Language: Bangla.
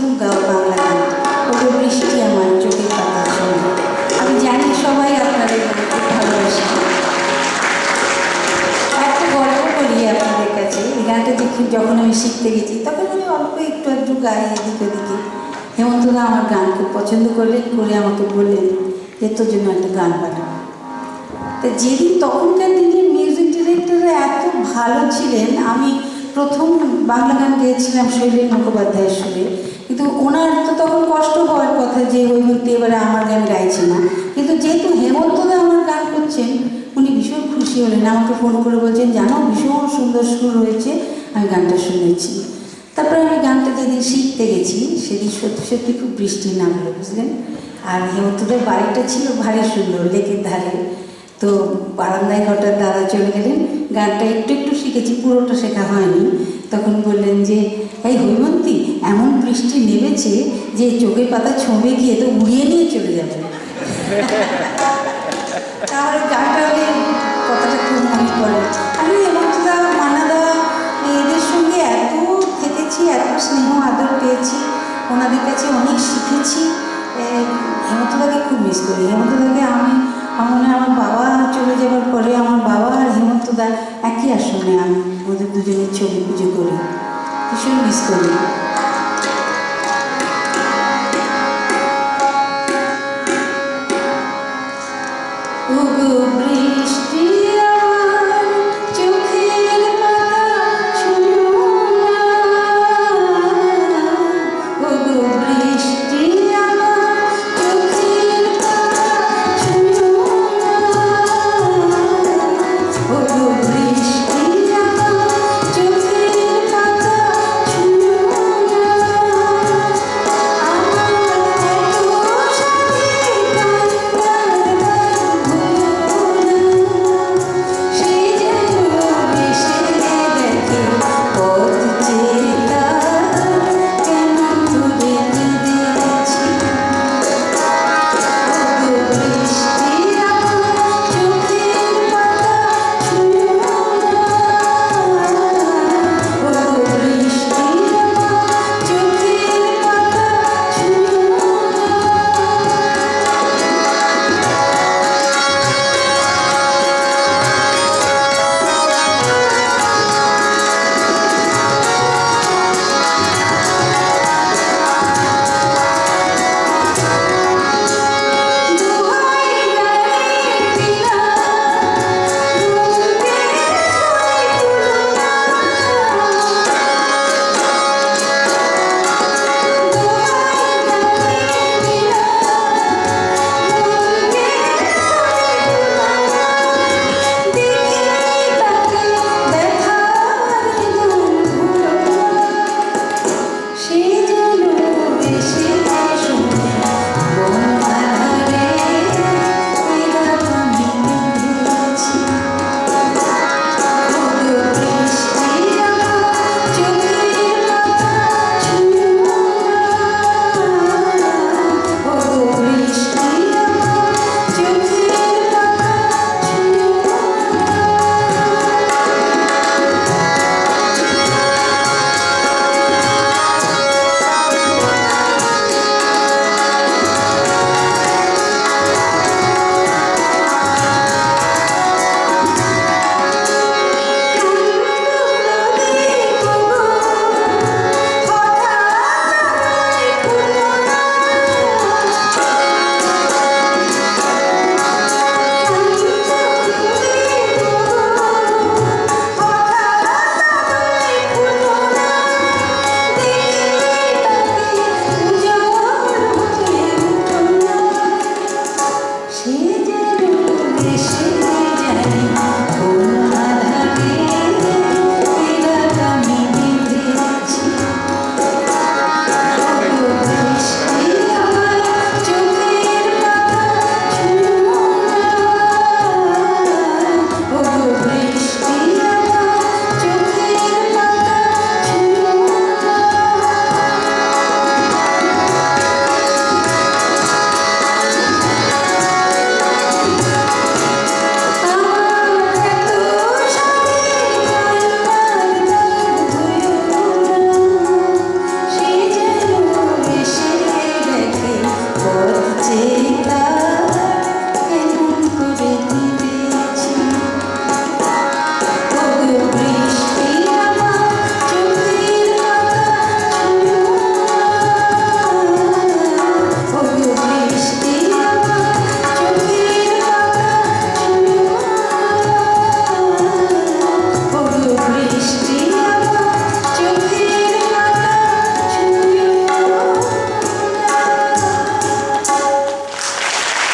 শুধু গাও বাংলা গান। ওগো বৃষ্টি আমার চোখের পাতার সঙ্গে। আমি জানি সবাই আপনারা এই গান খুব ভালোবাসেন। একটা গল্প বলি আপনাদের কাছে। এই গানটা যখন আমি শিখতে গেছি তখন আমি অল্প একটু একটু গাই এদিকে ওদিকে। হেমন্তদা আমার গান খুব পছন্দ করলেন, করে আমাকে বললেন যে তোর জন্য একটা গান পাঠাবো। তা যেদিন তখনকার দিনের মিউজিক ডিরেক্টররা এত ভালো ছিলেন, আমি প্রথম বাংলা গান গেয়েছিলাম শৈলেন মুখোপাধ্যায়ের সুরে। কিন্তু ওনার তো তখন কষ্ট হওয়ার কথা যে হৈমন্তী এবারে আমার গান গাইছে না, কিন্তু যেহেতু হেমন্তদা আমার গান করছেন উনি ভীষণ খুশি হলেন, আমাকে ফোন করে বলছেন জানো ভীষণ সুন্দর সুর হয়েছে, আমি গানটা শুনেছি। তারপরে আমি গানটা যেদিন শিখতে গেছি সেদিন সত্যি সত্যি খুব বৃষ্টি নামলো, বুঝলেন। আর হেমন্তদের বাড়িটা ছিল ভারী সুন্দর, লেকের ধারে। তো বারান্দায় হঠাৎ দাদা চলে গেলেন, গানটা একটু একটু শিখেছি, পুরোটা শেখা হয়নি। তখন বললেন যে এই হৈমন্তী এমন বৃষ্টি নেমেছে যে চোখের পাতা ছোঁবে গিয়ে তো উড়িয়ে নিয়ে চলে যাবে। তাহলে গানটা হলে কথাটা খুব মনে পড়ে। আমি হেমন্তদা মানাদা এদের সঙ্গে এত থেকেছি, এত স্নেহ আদর পেয়েছি, ওনাদের কাছে অনেক শিখেছি। হেমন্তদাকে খুব মিস করি। হেমন্তদাকে আমি আমার বাবা চলে যাবার পরে আমার বাবা আর হেমন্তদা একই আসনে, আমি ওদের দুজনের ছবি পুজো করি, ভীষণ মিস করি। ওগো বৃষ্টি আমার চোখের পাতা ছুঁয়ো না, ওগো বৃষ্টি আমার চোখের পাতা ছুঁয়ো না, ওগো বৃষ্টি আমার চোখের পাতা ছুঁয়ো না, সে